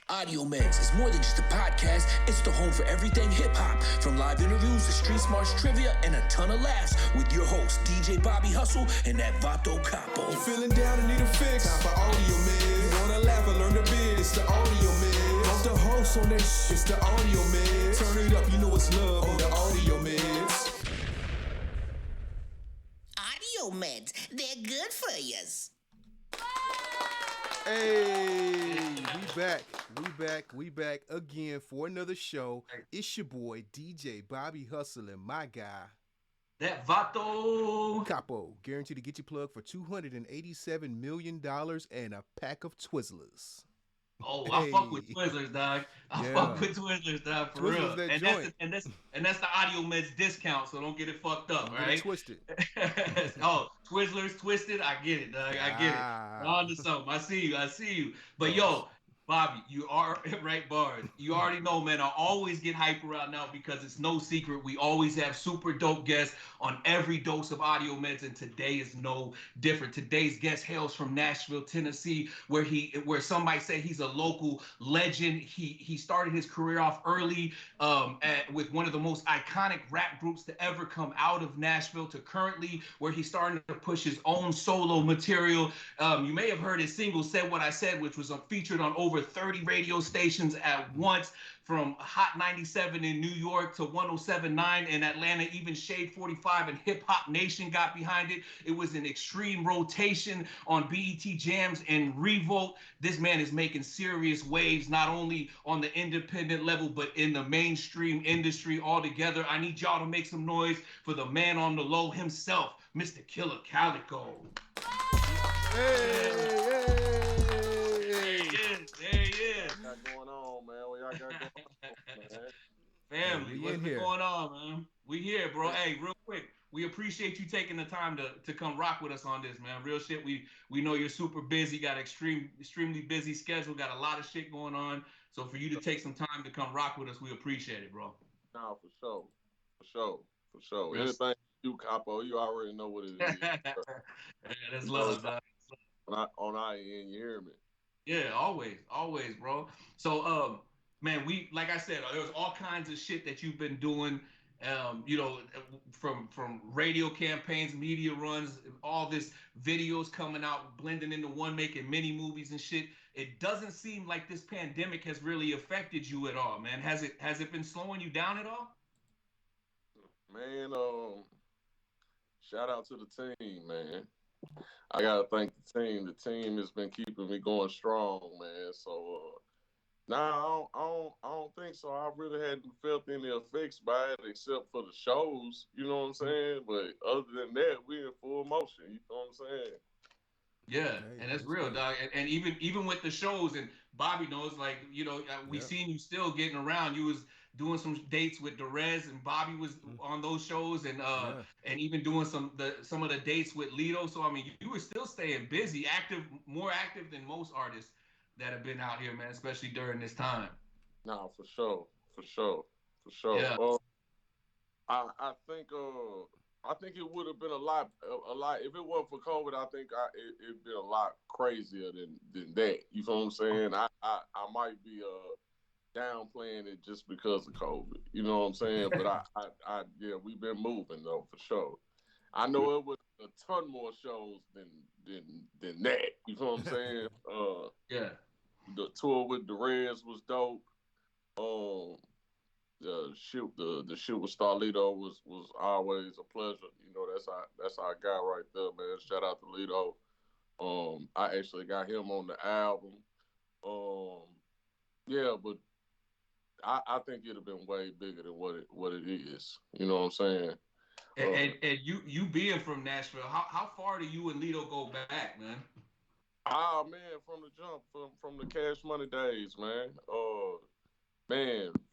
AudioMeds is more than just a podcast, it's the home for everything hip-hop. From live interviews to street smarts, trivia, and a ton of laughs with your host, DJ Bobby Hustle and that Vato Capo. You feeling down and need a fix? Time for AudioMeds. You wanna laugh and learn the biz? It's the AudioMeds. Off the host on that it's the AudioMeds. Turn it up, you know it's love on the AudioMeds. AudioMeds, they're good for yous. Hey, we back again for another show. It's your boy, DJ Bobby Hustle, and my guy, that Vato Capo, guaranteed to get you plugged for $287 million and a pack of Twizzlers. Oh, I fuck with Twizzlers, dog. I fuck with Twizzlers, dog, for Twizzlers, real. That's the AudioMeds discount, so don't get it fucked up, right? Twisted. Oh, Twizzlers, twisted. I get it, dog. I get it. On to something. I see you. But yo, Bobby, you are right, bars. You already know, man. I always get hype around now because it's no secret. We always have super dope guests on every dose of AudioMeds, and today is no different. Today's guest hails from Nashville, Tennessee, where some might say he's a local legend. He started his career off early with one of the most iconic rap groups to ever come out of Nashville, to currently where he's starting to push his own solo material. You may have heard his single "Said What I Said," which was featured on over 30 radio stations at once, from Hot 97 in New York to 107.9 in Atlanta. Even Shade 45 and Hip Hop Nation got behind it. It was an extreme rotation on BET Jams and Revolt. This man is making serious waves, not only on the independent level, but in the mainstream industry altogether. I need y'all to make some noise for the man on the low himself, Mr. Killah Calico. There he is. What's going on, man? What y'all got going on, man? Family, what's been going on, man? We here, bro. Hey, real quick, we appreciate you taking the time to come rock with us on this, man. Real shit. We know you're super busy, got extremely busy schedule, got a lot of shit going on. So for you to take some time to come rock with us, we appreciate it, bro. Nah, for sure. Yes. Anything you do, Capo, you already know what it is. Yeah, that's love, dog. On our end, you hear me? Yeah, always, bro. So, man, like I said, there's all kinds of shit that you've been doing, from radio campaigns, media runs, all this videos coming out, blending into one, making mini movies and shit. It doesn't seem like this pandemic has really affected you at all, man. Has it been slowing you down at all? Man, shout out to the team, man. I gotta thank the team. The team has been keeping me going strong, man. So, I don't think so. I really hadn't felt any effects by it except for the shows. You know what I'm saying? But other than that, we're in full motion. You know what I'm saying? Yeah, and that's real, dog. And even with the shows, and Bobby knows, like, we seen you still getting around. You was doing some dates with Derez, and Bobby was on those shows, and even doing some of the dates with Lito. So I mean, you were still staying busy, more active than most artists that have been out here, man, especially during this time. Nah, for sure. Yeah. I think it would have been a lot if it wasn't for COVID. I think it'd been a lot crazier than that. You know what I'm saying? I might be downplaying it just because of COVID. You know what I'm saying? But we've been moving though, for sure. I know it was a ton more shows than that. You know what I'm saying? Yeah. The tour with Derez was dope. The shit with Starlito was always a pleasure. You know, that's our guy right there, man. Shout out to Lito. I actually got him on the album. But I think it'd have been way bigger than what it is. You know what I'm saying? And you being from Nashville, how far do you and Lito go back, man? Man, from the jump, from the Cash Money days, man.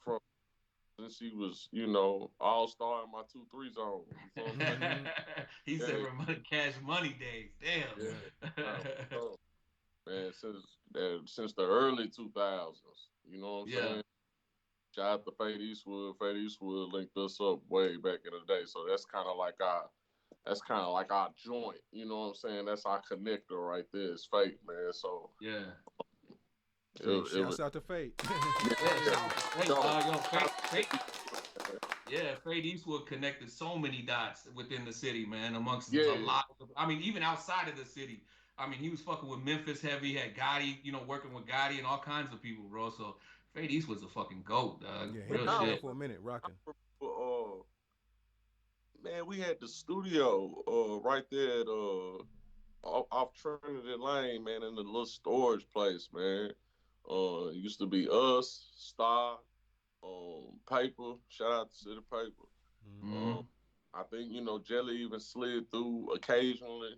From since he was, all-star in my 2-3 zone. You know what I'm saying? He said from Cash Money days. Damn. Yeah. Man, since the early 2000s. You know what I'm saying? Shout out to Fade Eastwood. Fade Eastwood linked us up way back in the day. So that's kind of like our joint. You know what I'm saying? That's our connector right there. It's Fate, man. So yeah. Shouts out to Fate. Fate Eastwood connected so many dots within the city, man. Amongst a lot of, I mean, even outside of the city. I mean, he was fucking with Memphis heavy, had Gotti, working with Gotti and all kinds of people, bro. So Fate Eastwood's a fucking GOAT, dog. Yeah, he been for a minute, rocking. Man, we had the studio right there at off Trinity Lane, man, in the little storage place, man. It used to be us, Star, Paper. Shout out to City Paper. Mm-hmm. I think Jelly even slid through occasionally.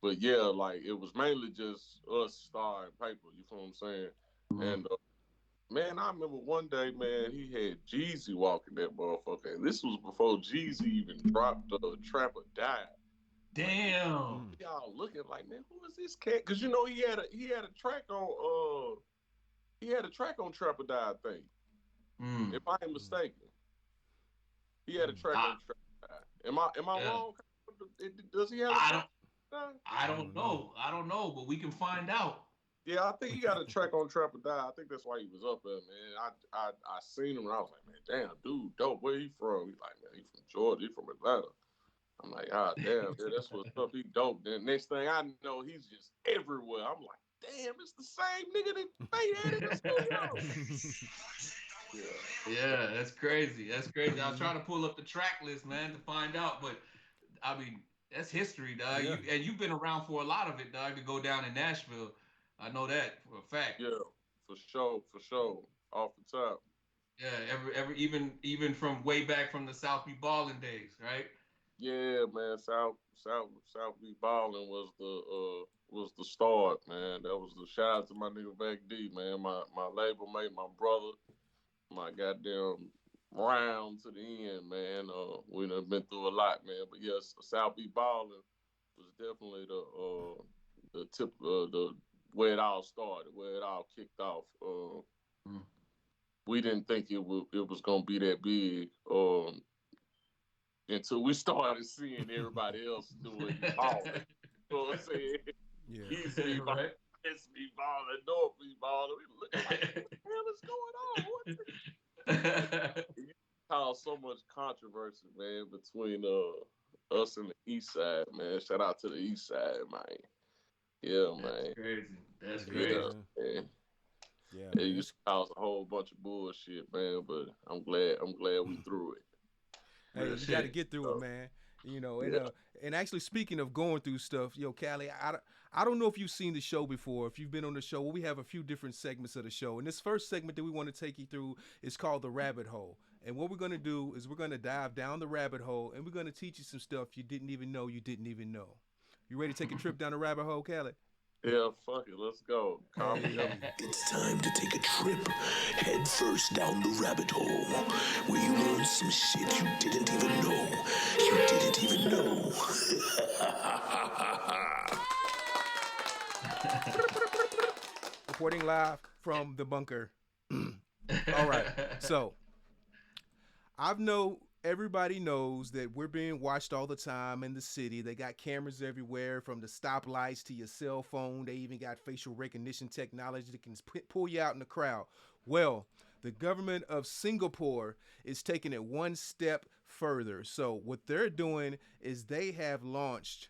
But yeah, like it was mainly just us, Star, and Paper. You feel what I'm saying? Mm-hmm. And man, I remember one day, man, he had Jeezy walking that motherfucker. And this was before Jeezy even dropped Trap or Die. Damn. Y'all looking like, man, who is this cat? Because he had a track on Trap or Die, I think. If I ain't mistaken. He had a track on Trap or Die. Am I wrong? Does he have a track? I don't know. I don't know, but we can find out. Yeah, I think he got a track on Trap or Die. I think that's why he was up there, man. I seen him and I was like, man, damn, dude, dope. Where he from? He's like, man, he from Georgia. He from Atlanta. I'm like, damn, man, that's what's up. He dope. Then next thing I know, he's just everywhere. I'm like, damn, it's the same nigga that Fate had in the studio. Yeah, that's crazy. That's crazy. I was trying to pull up the track list, man, to find out, but I mean, that's history, dog. Yeah. And you've been around for a lot of it, dog, to go down in Nashville. I know that for a fact. Yeah, for sure. Off the top. Yeah, even from way back from the South Be Ballin' days, right? Yeah, man. South Be Ballin' was the start, man. That was the shout out to my nigga Back D, man. My label mate, my brother, my goddamn round to the end, man. We done been through a lot, man. But yes, South Be Ballin' was definitely the tip, the where it all started, where it all kicked off. We didn't think it was gonna be that big until we started seeing everybody else doing balling. You know what I'm saying? Yeah. East be balling, West be balling, North be balling. We looking like, what the hell is going on? It caused so much controversy, man, between us and the East Side, man. Shout out to the East Side, man. Yeah, man. That's crazy. Man. Yeah. It used to cause a whole bunch of bullshit, man. But I'm glad we through it. Hey, you got to get through it, man. And actually, speaking of going through stuff, Callie, I don't know if you've seen the show before. If you've been on the show, we have a few different segments of the show. And this first segment that we want to take you through is called The Rabbit Hole. And what we're going to do is we're going to dive down the rabbit hole, and we're going to teach you some stuff you didn't even know you didn't even know. You ready to take a trip down the rabbit hole, Callie? Yeah, fuck it. Let's go. Calm me up. It's time to take a trip head first down the rabbit hole where you learn some shit you didn't even know. You didn't even know. Reporting live from the bunker. All right. So everybody knows that we're being watched all the time in the city. They got cameras everywhere, from the stoplights to your cell phone. They even got facial recognition technology that can pull you out in the crowd. Well, the government of Singapore is taking it one step further. So what they're doing is they have launched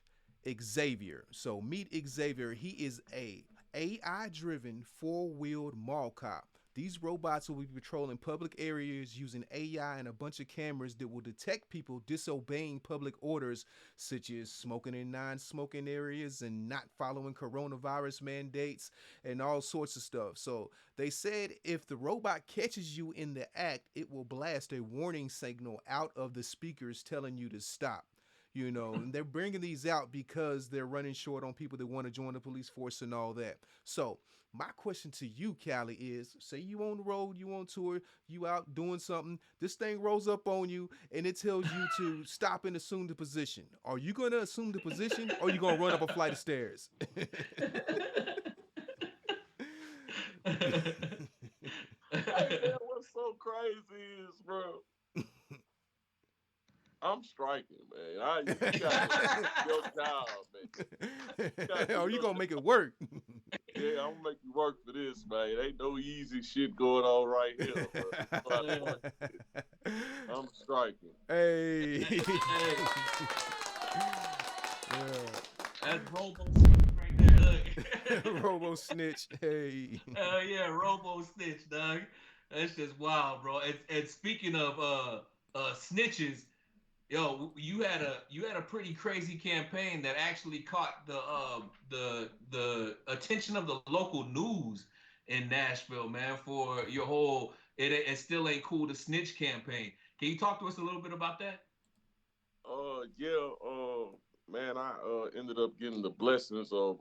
Xavier. So meet Xavier. He is a AI-driven four-wheeled mall cop. These robots will be patrolling public areas using AI and a bunch of cameras that will detect people disobeying public orders, such as smoking in non-smoking areas and not following coronavirus mandates and all sorts of stuff. So they said if the robot catches you in the act, it will blast a warning signal out of the speakers telling you to stop. And they're bringing these out because they're running short on people that want to join the police force and all that. So my question to you, Callie, is say you on the road, you on tour, you out doing something, this thing rolls up on you and it tells you to stop and assume the position. Are you going to assume the position or are you going to run up a flight of stairs? Hey, what's so crazy is, bro, I'm striking, man. You got your job, man. Or you going to make it work? Yeah, I'm gonna make you work for this, man. Ain't no easy shit going on right here, bro. I'm striking. Hey. Hey, Yeah. that's Robo Snitch right there. Look. Robo Snitch. Hey. Hell yeah, Robo Snitch, dog. That's just wild, bro. And speaking of snitches, yo, you had a pretty crazy campaign that actually caught the attention of the local news in Nashville, man, for your whole it still ain't cool to snitch campaign. Can you talk to us a little bit about that? Yeah, man, I ended up getting the blessings of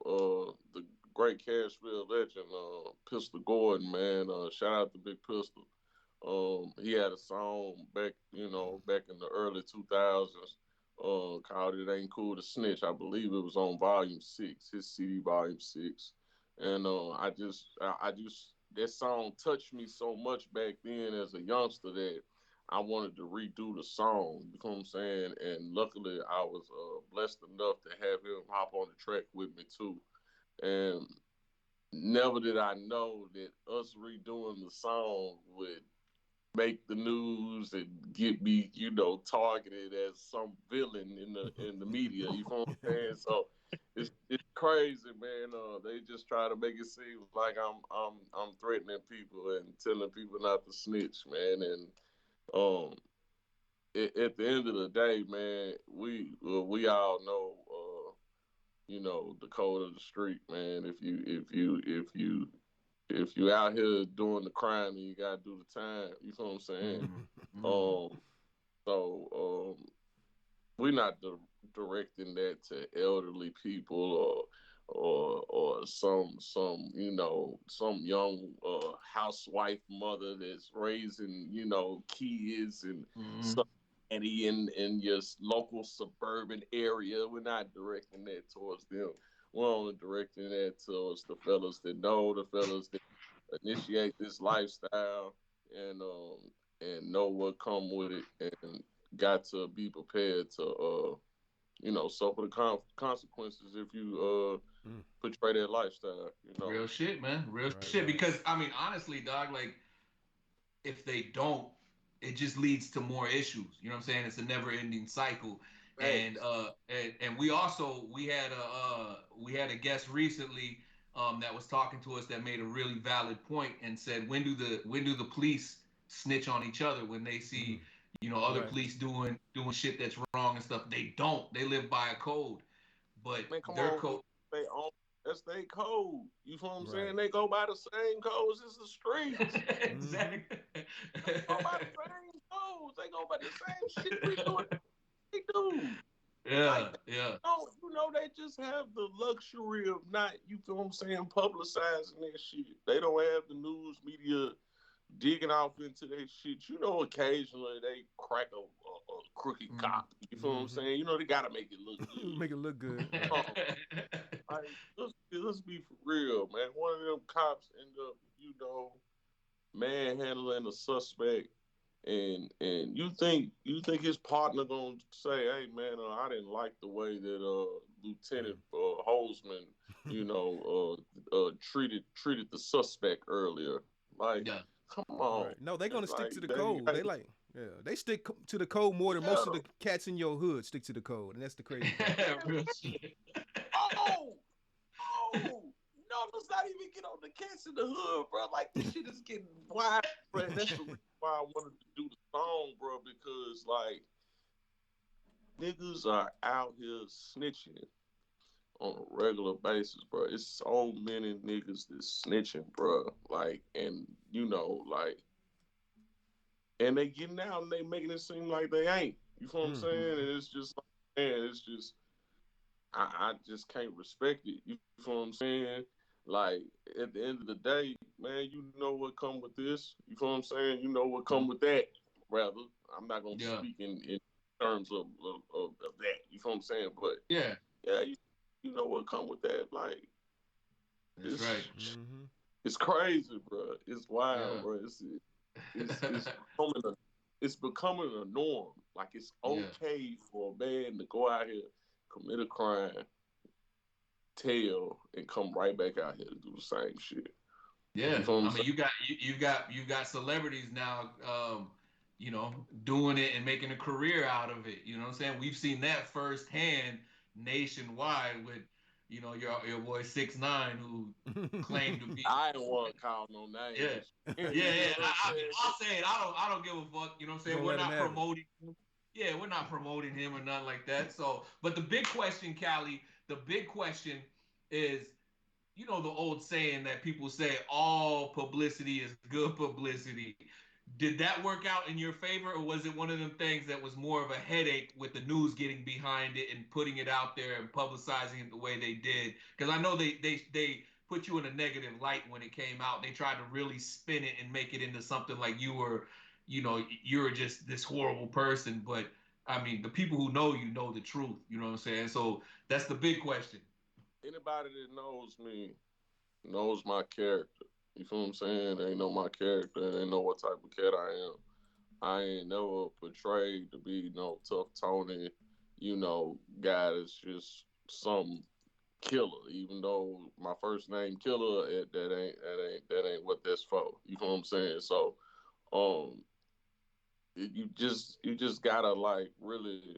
the great Cashville legend, Pistol Gordon, man. Shout out to Big Pistol. He had a song back, back in the early 2000s, called "It Ain't Cool to Snitch." I believe it was on Volume 6, his CD Volume 6, and I just that song touched me so much back then as a youngster that I wanted to redo the song. You know what I'm saying? And luckily, I was blessed enough to have him hop on the track with me too. And never did I know that us redoing the song would make the news and get me, targeted as some villain in the media. You know what I'm saying? So it's crazy, man. They just try to make it seem like I'm threatening people and telling people not to snitch, man. And um, at the end of the day, man, we all know, the code of the street, man. If you out here doing the crime, and you gotta do the time. You know what I'm saying? Um, so we're not directing that to elderly people or some young housewife mother that's raising kids and Mm-hmm. some in your local suburban area. We're not directing that towards them. We're only directing that towards the fellas that know, the fellas that initiate this lifestyle and know what come with it, and got to be prepared to suffer the consequences if you portray that lifestyle. Real shit, man. Real Right, shit. right. Because I mean, honestly, dog, like if they don't, it just leads to more issues. You know what I'm saying? It's a never-ending cycle. And Thanks. we had a guest recently that was talking to us that made a really valid point and said, when do the police snitch on each other when they see other Right. police doing shit that's wrong and stuff? They don't. They live by a code, but Man, come their on. code. They own That's their code. You know what I'm Right. saying? They go by the same codes as the streets. Exactly. They go by the same codes. They go by the same shit we do. They do. Yeah, Like, yeah. they just have the luxury of not, you feel what I'm saying, publicizing their shit. They don't have the news media digging off into their shit. Occasionally they crack a crooked cop. You feel what I'm saying? They gotta make it look good. Make it look good. Right. Like, let's be for real, man. One of them cops end up, manhandling a suspect, and you think his partner gonna say, "Hey, man, I didn't like the way that Lieutenant Holzman, treated the suspect earlier." Like, Yeah. come on, Right. No, they're man. gonna stick Like, to the code. They stick to the code more than most of the cats in your hood stick to the code, and that's the crazy part. Real shit. Oh, no, let's not even get on the cats in the hood, bro. Like, this shit is getting wild, bro. And that's the reason why I wanted to do the song, bro, because, like, niggas are out here snitching on a regular basis, bro. It's so many niggas that's snitching, bro. Like, and, and they getting out and they making it seem like they ain't. You know what I'm saying? And it's just like, man, it's just, I just can't respect it. You know what I'm saying? Like, at the end of the day, man, you know what come with this. You know what I'm saying? You know what come with that. Rather, I'm not gonna Yeah. speak in terms of that. You know what I'm saying? But Yeah. yeah, you know what come with that. Like, That's right. it's crazy, bro. It's wild, Yeah. bro. It's becoming a norm. Like, it's Yeah. okay for a man to go out here, commit a crime, tail and come right back out here to do the same shit. Yeah, I mean, you got celebrities now, doing it and making a career out of it. You know what I'm saying? We've seen that firsthand nationwide with, your boy 6ix9ine who claimed to be. I ain't want to call no names. Yeah. I'll say it. I don't give a fuck. You know what I'm saying? We're not promoting him. Yeah, we're not promoting him or nothing like that. So, but the big question, Callie, is, the old saying that people say all publicity is good publicity. Did that work out in your favor, or was it one of them things that was more of a headache with the news getting behind it and putting it out there and publicizing it the way they did? Because I know they put you in a negative light when it came out. They tried to really spin it and make it into something like you were just this horrible person. But I mean, the people who know you know the truth. You know what I'm saying? So that's the big question. Anybody that knows me knows my character. You feel what I'm saying? They know my character. They know what type of cat I am. I ain't never portrayed to be no tough Tony, guy that's just some killer. Even though my first name Killah, that ain't what that's for. You feel what I'm saying? So, you just gotta like really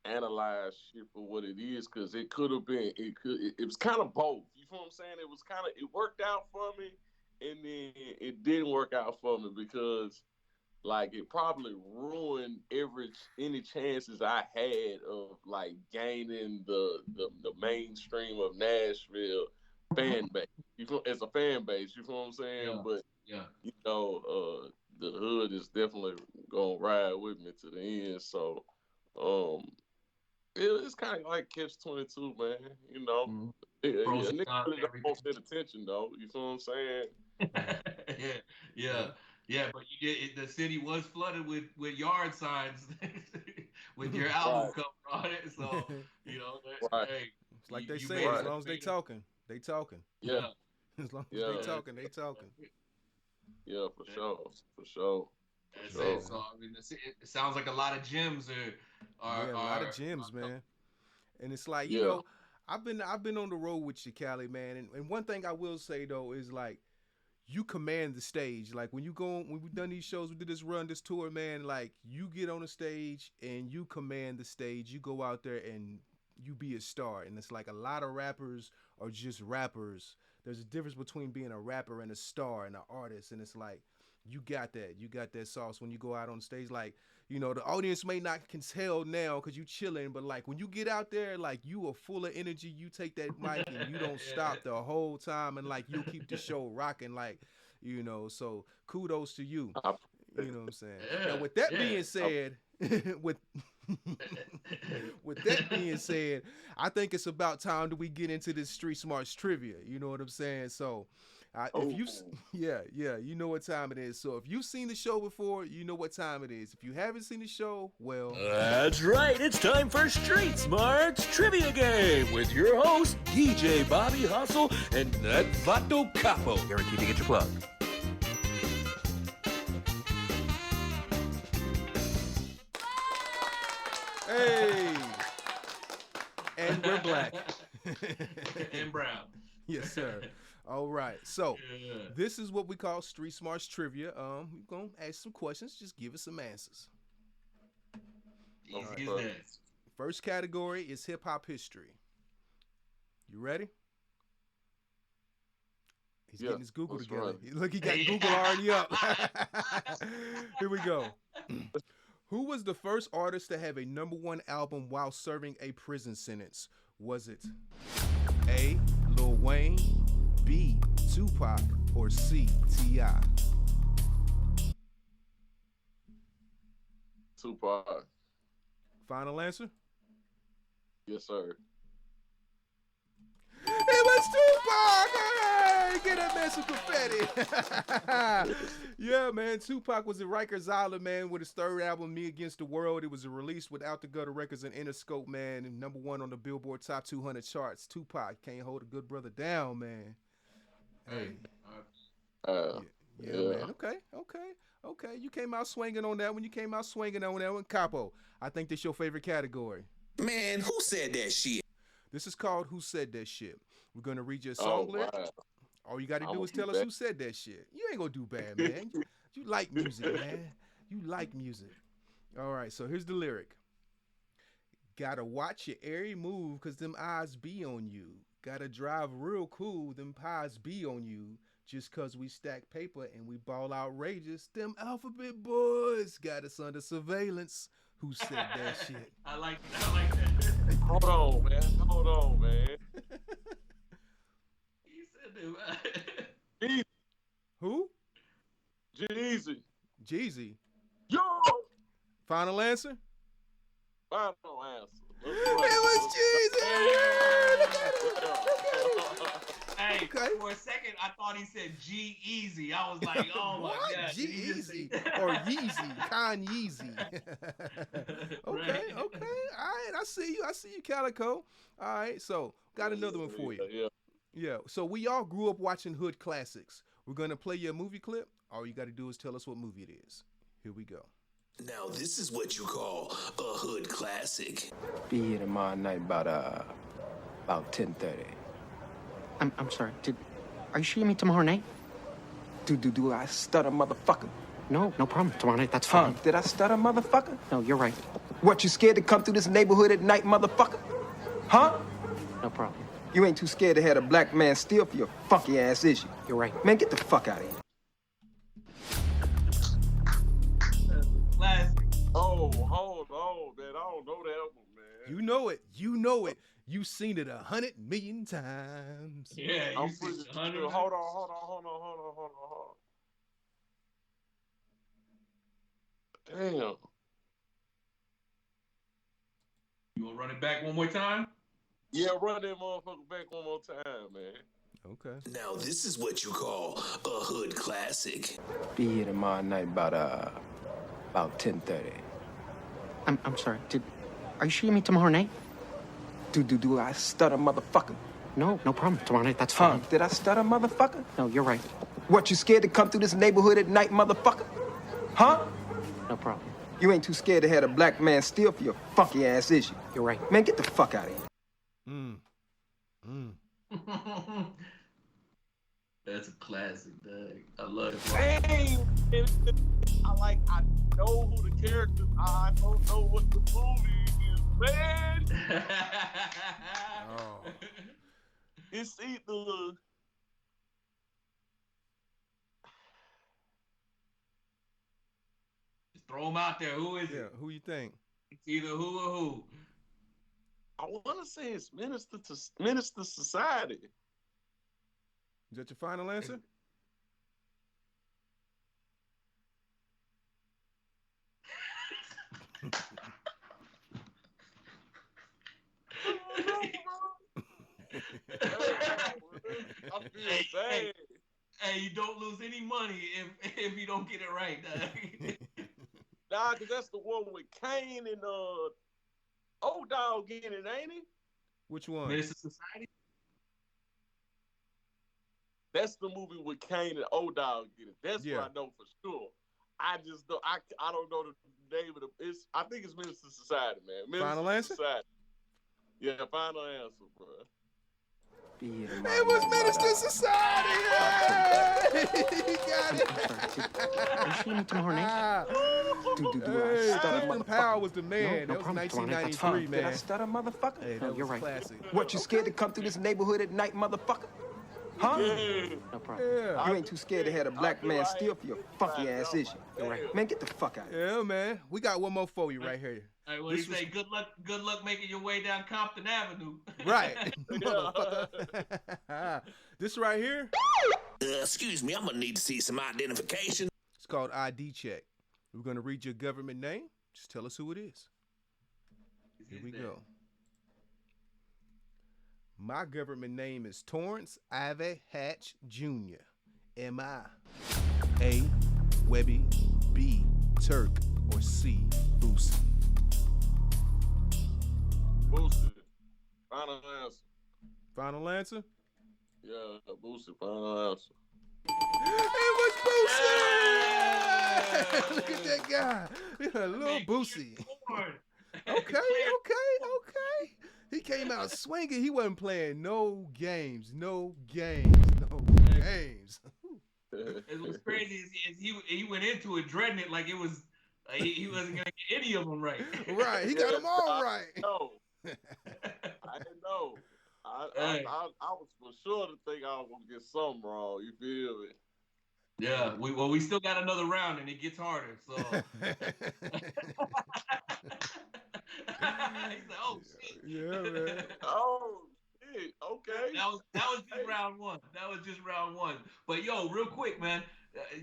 analyze shit for what it is, because it could have been, it was kind of both. You feel what I'm saying? It worked out for me, and then it didn't work out for me, because like it probably ruined any chances I had of like gaining the mainstream of Nashville fan base. As a fan base, you feel what I'm saying? But the hood is definitely gonna ride with me to the end. So it's kind of like catch-22, man. Mm-hmm. Niggas really don't pay attention though. You feel what I'm saying? Yeah. But you did. The city was flooded with yard signs with your album cover on it. So hey, it's like they say, as long as they talking, they talking. Yeah. As long as they talking, they talking. Yeah, for sure. So I mean, it sounds like a lot of gems are a lot of gems, man. And it's like, I've been on the road with you, Callie, man. And one thing I will say though is like, you command the stage. Like when we've done these shows, we did this tour, man. Like you get on the stage and you command the stage. You go out there and you be a star. And it's like a lot of rappers are just rappers. There's a difference between being a rapper and a star and an artist. And it's like, you got that sauce when you go out on stage. Like, the audience may not can tell now because you chilling, but like when you get out there, like you are full of energy. You take that mic and you don't stop the whole time, and like you keep the show rocking. Like, so kudos to you. You know what I'm saying? Now with that being said, with that being said, I think it's about time that we get into this Street Smarts trivia. You know what I'm saying? So. You know what time it is. So if you've seen the show before, you know what time it is. If you haven't seen the show, well... That's right. It's time for Street Smarts Trivia Game with your host, DJ Bobby Hustle and that Vato Capo. Guaranteed to get your plug. Hey! And we're black. And brown. Yes, sir. All right, so this is what we call Street Smarts Trivia. We're gonna ask some questions. Just give us some answers. Easy as that. First category is hip hop history. You ready? He's getting his Google together. Look, he got Google already up. Here we go. Who was the first artist to have a #1 album while serving a prison sentence? Was it A, Lil Wayne, B, Tupac, or C, T.I.? Tupac. Final answer? Yes, sir. It was Tupac! Hey, get that man some confetti. Yeah, man. Tupac was at Rikers Island, man, with his third album, Me Against the World. It was released with Out the Gutter Records and Interscope, man, and #1 on the Billboard Top 200 charts. Tupac can't hold a good brother down, man. Hey. Man. Okay. You came out swinging on that one. Capo, I think this your favorite category. Man, who said that shit? This is called Who Said That Shit. We're going to read you a song lyric. Wow. All you got to do is tell us who said that shit. You ain't going to do bad, man. You like music, man. You like music. All right, so here's the lyric. Gotta watch your every move, cause them eyes be on you. Gotta drive real cool, them pies be on you. Just cause we stack paper and we ball outrageous, them alphabet boys got us under surveillance. Who said that shit? I like that. Hold on, man. He said that. Jeezy. Who? Jeezy. Jeezy. Yo! Final answer? Final answer. It was Jeezy! Hey, Okay. for a second, I thought he said G-Eazy. I was like, oh my What? God. G-Eazy or Yeezy, Con Yeezy. Okay, Right. okay. All right, I see you, Calico. All right, so got another one for you. Yeah, so we all grew up watching hood classics. We're going to play you a movie clip. All you got to do is tell us what movie it is. Here we go. Now this is what you call a hood classic. Be here tomorrow night about 10:30. I'm sorry. Are you shooting me tomorrow night? Do I stutter, motherfucker? No problem. Tomorrow night, that's Huh? fine. Did I stutter, motherfucker? No, you're right. What, you scared to come through this neighborhood at night, motherfucker? Huh? No problem. You ain't too scared to have a black man steal for your funky ass, is you? You're right. Man, get the fuck out of here. Classic. Oh, hold on, man. I don't know that one, man. You know it. You know it. You've seen it 100 million times. Yeah, I'm you see pretty 100. sure. Hold on. Damn. You gonna run it back one more time? Yeah, run that motherfucker back one more time, man. Okay. Now this is what you call a hood classic. Be here tomorrow night about 10:30. I'm sorry. Are you shooting me tomorrow night? Do I stutter, motherfucker? No problem. Tomorrow night, that's Huh? fine. Did I stutter, motherfucker? No, you're right. What, you scared to come through this neighborhood at night, motherfucker? Huh? No problem. You ain't too scared to have a black man steal for your funky ass, is you? You're right. Man, get the fuck out of here. That's a classic, Doug. I love it. Dang. I know who the characters are. I don't know what the movie is, man. Oh. It's either. Just throw them out there. Who is Yeah, it? who you think? It's either who or who. I want to say it's Minister Society. Is that your final answer? I feel bad. Hey, you don't lose any money if you don't get it right, Doug. Nah, because that's the one with Kane and Old Dog in it, ain't he? Which one? Minister Society? That's the movie with Kane and Old Dog in it. That's Yeah. what I know for sure. I just don't. I don't know the name of the. I think it's Minister Society, man. Minister Final answer? Society. Yeah, final answer, bro. Be here tomorrow It was night Minister about Society. Hey! He got it. I'm sorry. Are you shooting me tomorrow night? do I Hey, stutter, Clifton motherfucker? Powell was the man. No that was problem. Tomorrow night, that's 1993, fine. Did I man. stutter, motherfucker? Hey, No, that you're was right. classic. What, you scared to come through this neighborhood at night, motherfucker? Huh? Yeah. No problem. Yeah. You ain't too scared to have a black man steal for your funky ass, is you? You're right. Man, get the fuck out of here. Yeah, man. We got one more for you right here. Hey, what do you This was- say? Good luck making your way down Compton Avenue. Right. Motherfucker. This right here, Excuse me, I'm gonna need to see some identification. it's called ID check. We're going to read your government name. Just tell us who it is. Here we go. My government name is Torrance Ivy Hatch Jr. M.I. A. Webby, B. Turk, or C. Boosie. Boosie. Final answer. Final answer? Yeah, Boosie. Final answer. It was Boosie! Look at that guy. Yeah, little Boosie. Okay. He came out swinging. He wasn't playing no games. It was crazy. He went into it dreading it like it was he wasn't gonna get any of them right. Right, he got them all right. No, I didn't know. I was for sure to think I was gonna get something wrong. You feel me? Yeah, we still got another round and it gets harder. So he's like, oh shit. Yeah, man. Oh shit. Okay. That was just round one. That was just round one. But yo, real quick, man,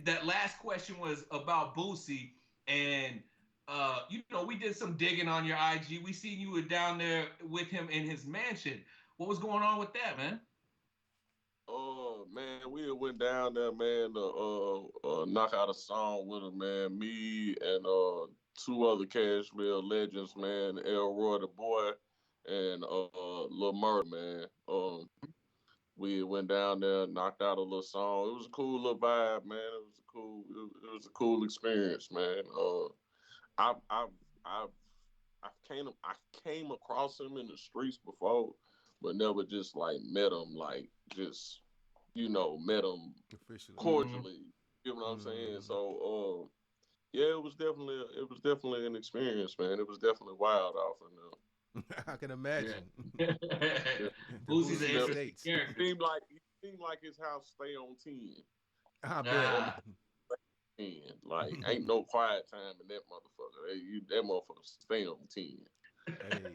that last question was about Boosie, and we did some digging on your IG. We seen you were down there with him in his mansion. What was going on with that, man? Oh man, we went down there, man, to knock out a song with him, man. Me and two other Cashville legends, man, Elroy the Boy and Lil Murder, man. We went down there, knocked out a little song. It was a cool little vibe, man. It was a cool experience, man. I came across him in the streets before, but never just like met him, like just met him Officially. cordially. You know what I'm saying? So yeah, it was definitely an experience, man. It was definitely wild off in there. I can imagine. Yeah. Boosie's an interesting States. character. He seemed like his house stay on 10. I bet. And like ain't no quiet time in that motherfucker. That motherfucker stay on 10. Hey.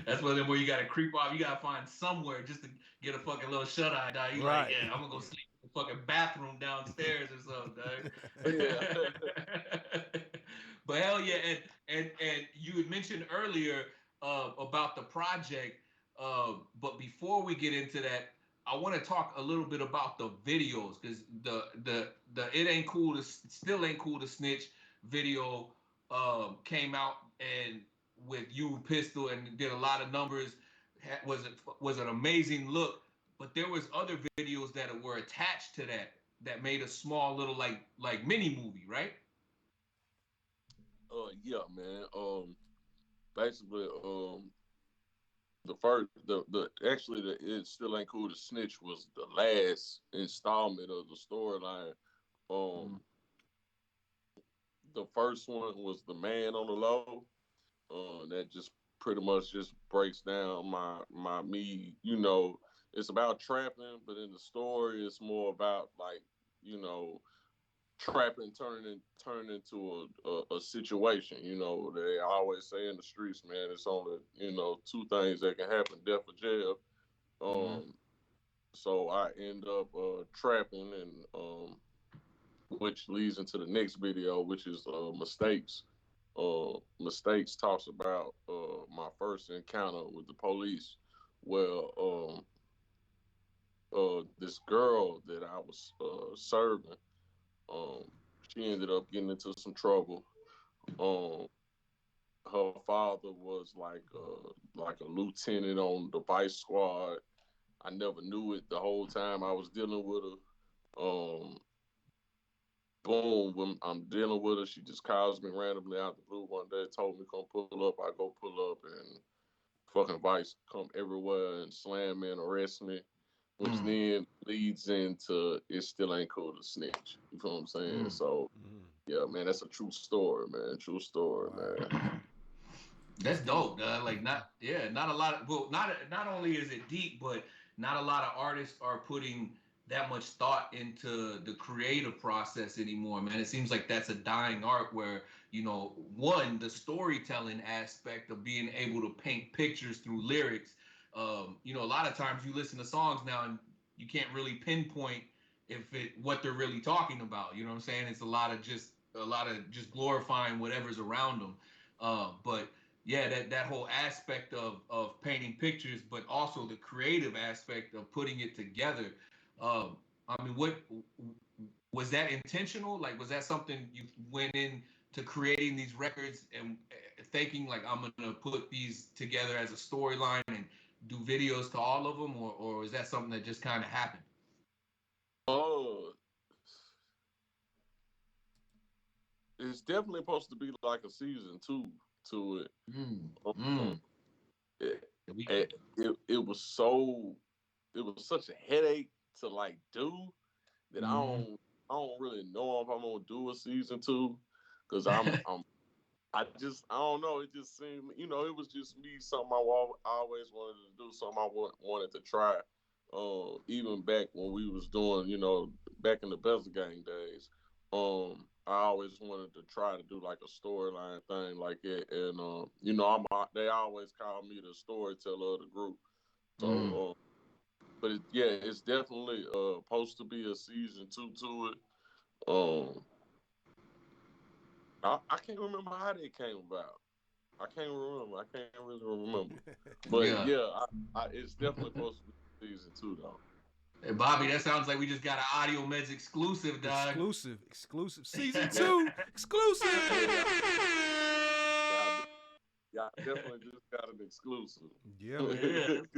That's where you gotta creep off. You gotta find somewhere just to get a fucking little shut eye. Dog. You Right. like, yeah, I'm gonna go sleep in the fucking bathroom downstairs or something, dog. Yeah. But hell yeah, and you had mentioned earlier about the project. But before we get into that, I want to talk a little bit about the videos, because the It Ain't Kool, Still Ain't Kool, the Snitch video came out, and with you Pistol, and did a lot of numbers. Was an amazing look. But there was other videos that were attached to that made a small little like mini movie, right? Yeah, man. Basically, the It Still Ain't Kool, the Snitch was the last installment of the storyline. The first one was The Man on the Low. That just pretty much just breaks down my me. It's about trapping, but in the story, it's more about like, trapping turning into a situation. They always say in the streets, man, it's only two things that can happen: death or jail. So I end up trapping, and which leads into the next video, which is Mistakes. Mistakes talks about my first encounter with the police. Well, this girl that I was serving, she ended up getting into some trouble. Her father was like a lieutenant on the vice squad. I never knew it the whole time I was dealing with her. Boom, when I'm dealing with her, she just calls me randomly out the blue one day, told me come pull up. I go pull up, and fucking vice come everywhere and slam me and arrest me, which then leads into It Still Ain't Kool to Snitch. You feel what I'm saying? So, yeah, man, that's a true story, man. True story, man. That's dope, dog. Not a lot of, well, not only is it deep, but not a lot of artists are putting that much thought into the creative process anymore, man. It seems like that's a dying art where, one, the storytelling aspect of being able to paint pictures through lyrics. A lot of times you listen to songs now and you can't really pinpoint what they're really talking about. You know what I'm saying? It's a lot of just glorifying whatever's around them. But yeah, that whole aspect of painting pictures, but also the creative aspect of putting it together. What was that intentional? Like, was that something you went into creating these records and thinking like, I'm gonna put these together as a storyline and do videos to all of them, or is that something that just kind of happened? Oh, it's definitely supposed to be like a season 2 to it. it was such a headache to like do that I don't really know if I'm gonna do a season 2 because I don't know. It just seemed, it was just me, something I always wanted to do, something I wanted to try. Even back when we was doing, back in the Bezel Gang days, I always wanted to try to do like a storyline thing like it, and they always call me the storyteller of the group. So, but it's definitely supposed to be a season 2 to it. I can't remember how that came about. I can't remember. I can't really remember. But it's definitely supposed to be season 2 though. Hey Bobby, that sounds like we just got an AudioMeds exclusive, dog. Exclusive. Season 2, exclusive. Yeah, I definitely just got an exclusive. Yeah, man.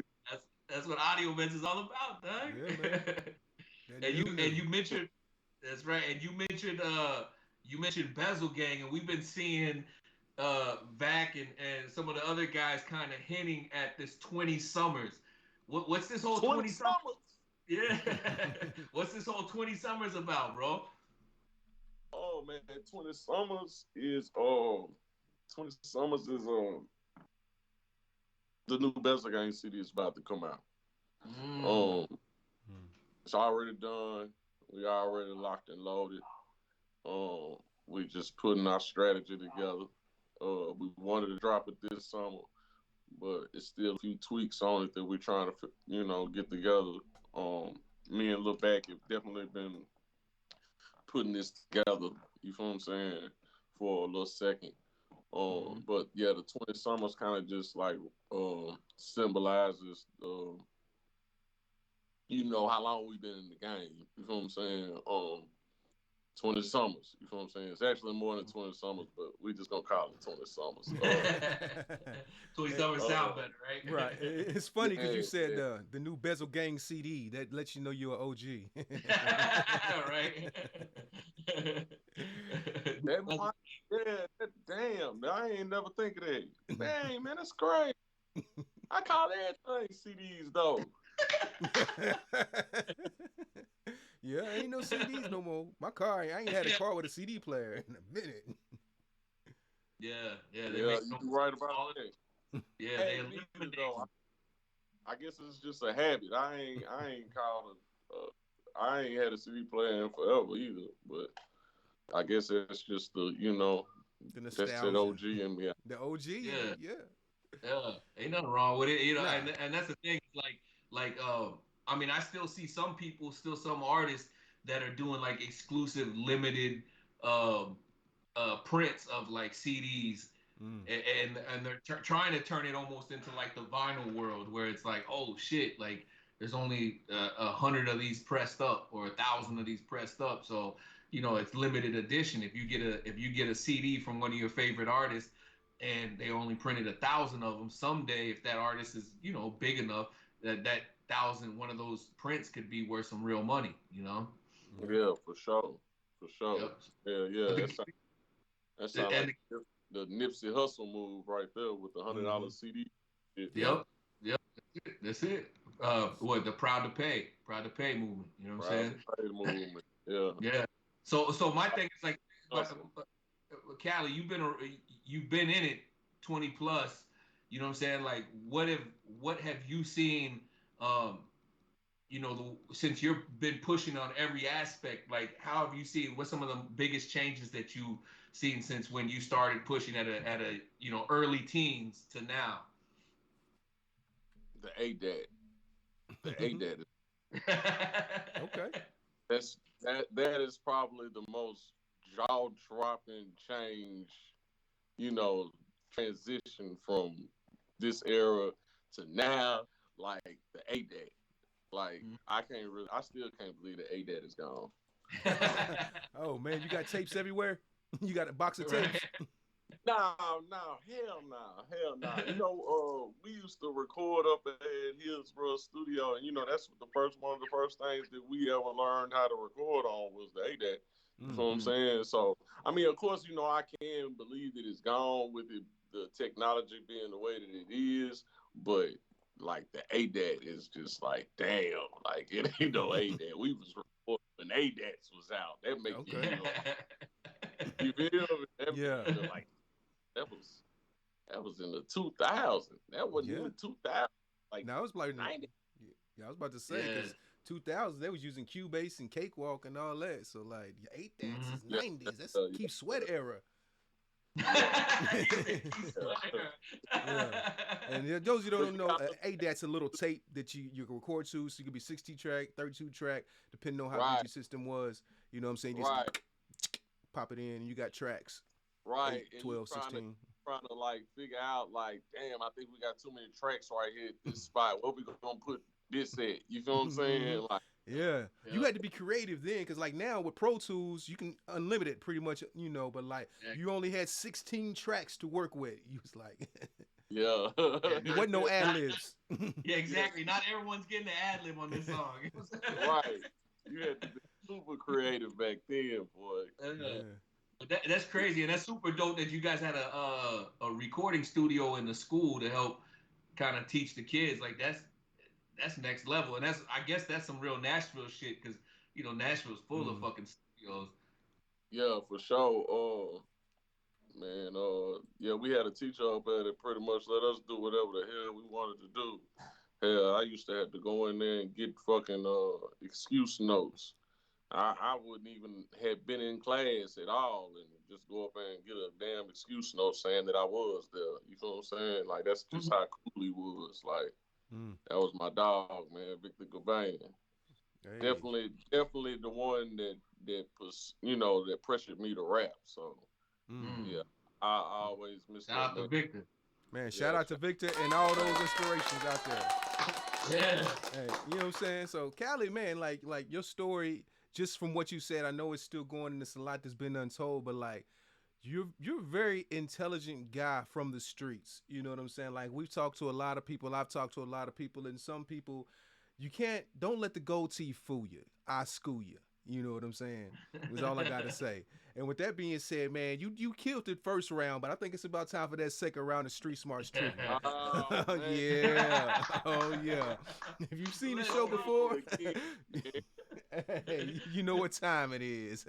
That's what AudioMeds is all about, dog. Yeah, man. And you mentioned that's right, and you mentioned Bezel Gang, and we've been seeing Vac and some of the other guys kind of hinting at this 20 Summers. What's this whole 20 Summers? Yeah. What's this whole 20 Summers about, bro? Oh man, 20 Summers is the new Bezel Gang CD is about to come out. It's already done. We already locked and loaded. We just putting our strategy together. We wanted to drop it this summer, but it's still a few tweaks on it that we're trying to, get together. Me and Lil Back have definitely been putting this together. You feel what I'm saying? For a little second. But yeah, the 20 Summers kind of just like symbolizes how long we've been in the game. You feel what I'm saying? 20 Summers. You feel what I'm saying? It's actually more than 20 Summers, but we just gonna call it 20 Summers. 20 Summers sound better, right? Right. It's funny because you said the new Bezel Gang CD. That lets you know you're an OG. Right. Damn, I ain't never think of that. Dang, man, that's great. I call everything CDs though. Yeah, ain't no CDs no more. My car, I ain't had a car with a CD player in a minute. Yeah, you're right about that. Yeah, they eliminated. I guess it's just a habit. I ain't had a CD player in forever either. But I guess it's just the nostalgia. That's that OG in me. The OG, yeah. Ain't nothing wrong with it, right. and that's the thing. I still see some artists that are doing like exclusive limited prints of like CDs, and they're trying to turn it almost into like the vinyl world where it's like, oh shit, like there's only 100 of these pressed up or 1,000 of these pressed up, so it's limited edition. If you get a CD from one of your favorite artists and they only printed 1,000 of them, someday if that artist is big enough, that 1,000, one of those prints could be worth some real money, Yeah, for sure. Yep. Yeah. That sounds like the Nipsey Hussle move right there with the $100 CD. Yep. That's it. The Proud to Pay movement. You know what I'm saying? Proud to Pay movement. Yeah. Yeah. So my thing is like, Callie, you've been in it 20 plus. You know what I'm saying? Like, what have you seen? Since you've been pushing on every aspect, like how have you seen? What's some of the biggest changes that you've seen since when you started pushing at a early teens to now? The ADAT. Okay. That is probably the most jaw-dropping change, transition from this era to now, like the ADAT. Like, I still can't believe the ADAT is gone. Oh man, you got tapes everywhere? You got a box of tapes? No, hell no. We used to record up at Hillsborough Studio, and that's one of the first things that we ever learned how to record on was the ADAT. You know what I'm saying? So, of course, I can't believe that it's gone with the technology being the way that it is, but like the ADAT is just like, damn, like it ain't no ADAT. We was recording when ADATs was out. That make you feel, you feel me? That Yeah. make you feel like that was in the 2000s. That wasn't even 2000. Like now it's like 90. Yeah, I was about to say because 2000 they was using Cubase and Cakewalk and all that. So like your 8 dance is 90s. That's Keith Sweat era. Yeah. And those you don't know, ADAT's a little tape that you can record to, so you could be 60 track, 32 track, depending on how big your system was. You know what I'm saying? Just pop it in, and you got tracks. Right. 8, 12, 16. Trying to like figure out like, damn, I think we got too many tracks right here at this spot. What we gonna put this at? You feel what I'm saying? Like, yeah, you had to be creative then, because like now with Pro Tools, you can unlimited pretty much, you know, but like you only had 16 tracks to work with. You was like, yeah, there wasn't no ad-libs. Yeah, exactly. Not everyone's getting an ad-lib on this song. Right. You had to be super creative back then, boy. Yeah. But that's crazy, and that's super dope that you guys had a recording studio in the school to help kind of teach the kids. Like that's next level, and I guess that's some real Nashville shit, because you know Nashville's full of fucking studios. Yeah, for sure. Man, yeah, we had a teacher up there that pretty much let us do whatever the hell we wanted to do. Hell, I used to have to go in there and get fucking excuse notes. I wouldn't even have been in class at all and just go up there and get a damn excuse note saying that I was there. You feel what I'm saying? Like, that's just how cool he was. Like, that was my dog, man, Victor Gabbane. Hey. Definitely the one that was, you know, that pressured me to rap. So, yeah, I always miss shout out to Victor. Man, shout out to Victor and all those inspirations out there. Yeah. Hey, you know what I'm saying? So, Cali, man, like your story, just from what you said, I know it's still going and it's a lot that's been untold, but like you're a very intelligent guy from the streets. You know what I'm saying? Like we've talked to a lot of people, I've talked to a lot of people, and some people don't let the gold teeth fool you. I school you. You know what I'm saying? Was all I gotta say. And with that being said, man, you killed it first round, but I think it's about time for that second round of Street Smarts trivia. Oh, yeah. Oh yeah. If you've seen the show before, hey, you know what time it is.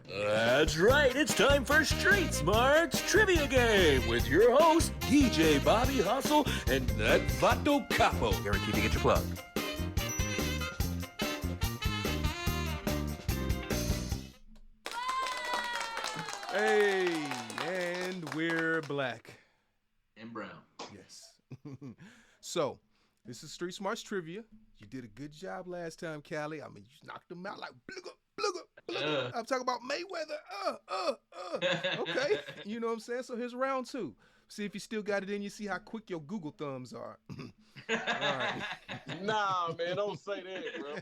That's right. It's time for Street Smarts Trivia Game with your host, DJ Bobby Hustle and that Vato Capo. Guaranteed to get your plug. Hey, and we're black. And brown. Yes. So, this is Street Smarts Trivia. You did a good job last time, Cali. I mean, you knocked them out like blugger. I'm talking about Mayweather. Okay. You know what I'm saying? So here's round 2. See if you still got it in you. See how quick your Google thumbs are. All right. Nah, man, don't say that, bro.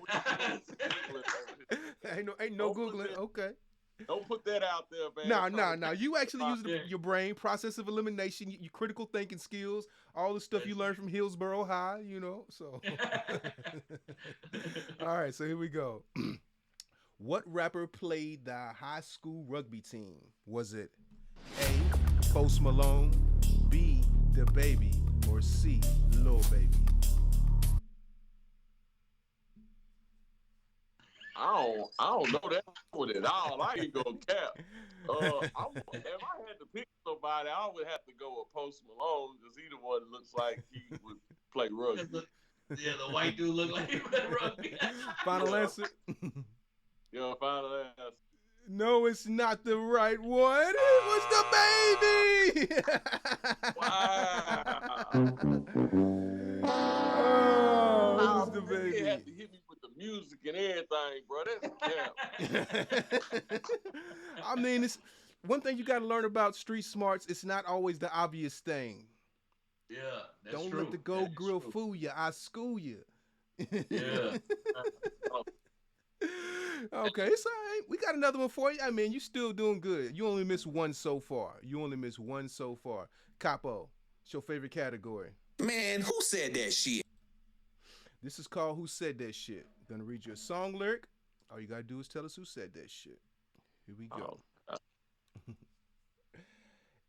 Ain't no Googling. Okay. Don't put that out there, man. No. You actually use your brain, process of elimination, your critical thinking skills, all the stuff you learned from Hillsborough High, you know. So, all right. So here we go. What rapper played the high school rugby team? Was it A, Post Malone, B, The Baby, or C, Lil Baby? I don't know that one at all. I ain't gonna cap. If I had to pick somebody, I would have to go with Post Malone because he the one that looks like he would play rugby. Yeah, the white dude look like he played rugby. Final answer? Yeah, final answer. No, it's not the right one. It was The Baby. Wow. Oh, it was The Baby. You had to hit me with the music and everything, bro. That's cap. I mean, it's one thing you got to learn about Street Smarts. It's not always the obvious thing. Yeah, that's Don't true. let the gold grill fool you. I school you. Yeah. Okay, it's all right. We got another one for you. I mean, you still doing good. You only missed one so far. Capo, it's your favorite category. Man, who said that shit? This is called Who Said That Shit. I'm gonna read you a song lyric. All you gotta do is tell us who said that shit. Here we go.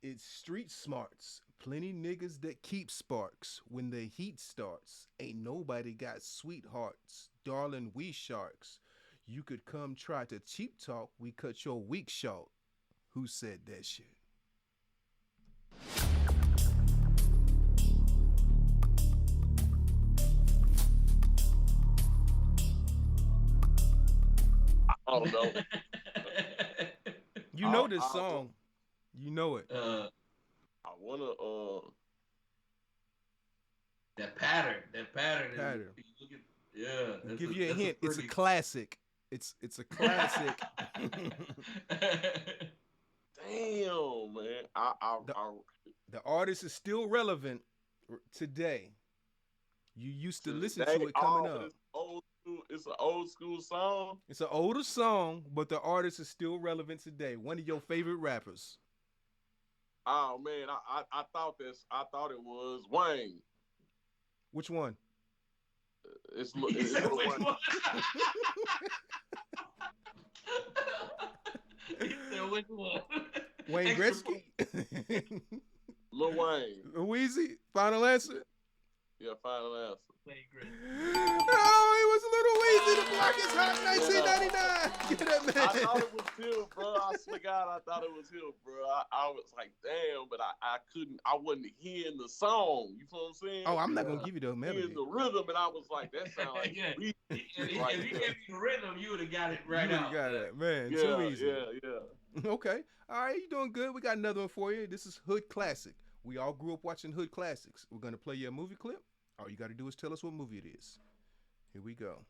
It's Street Smarts Plenty niggas that keep sparks when the heat starts. Ain't nobody got sweethearts. Darling, we sharks. You could come try to cheap talk. We cut your week short. Who said that shit? I don't know. You know this song. You know it. I wanna that pattern. Pattern. Yeah. I'll give you a hint. It's a classic. It's a classic. Damn, man. The artist is still relevant today. You used to listen to it coming up. It's an old school song. It's an older song, but the artist is still relevant today. One of your favorite rappers. Oh man, I thought it was Wayne. Which one? It's He said which one? He said which one? Wayne Gretzky? Lil Wayne. Weezy? Final answer? Yeah, final answer. Wayne Gretzky. Oh, it was Little Weezy, the block is hot 1999. Get that man. I thought it was him, bro. I swear to God, I thought it was him, bro. I was like, damn, but I wasn't hearing the song. You feel what I'm saying? Oh, I'm not going to give you the melody. Hearing the rhythm, and I was like, that sounds like Yeah. Weezy. If you gave me the rhythm, you would have got it right You out. got it, man. Yeah, Too easy. yeah. Okay. All right, you doing good. We got another one for you. This is Hood Classic. We all grew up watching Hood Classics. We're going to play you a movie clip. All you got to do is tell us what movie it is. Here we go.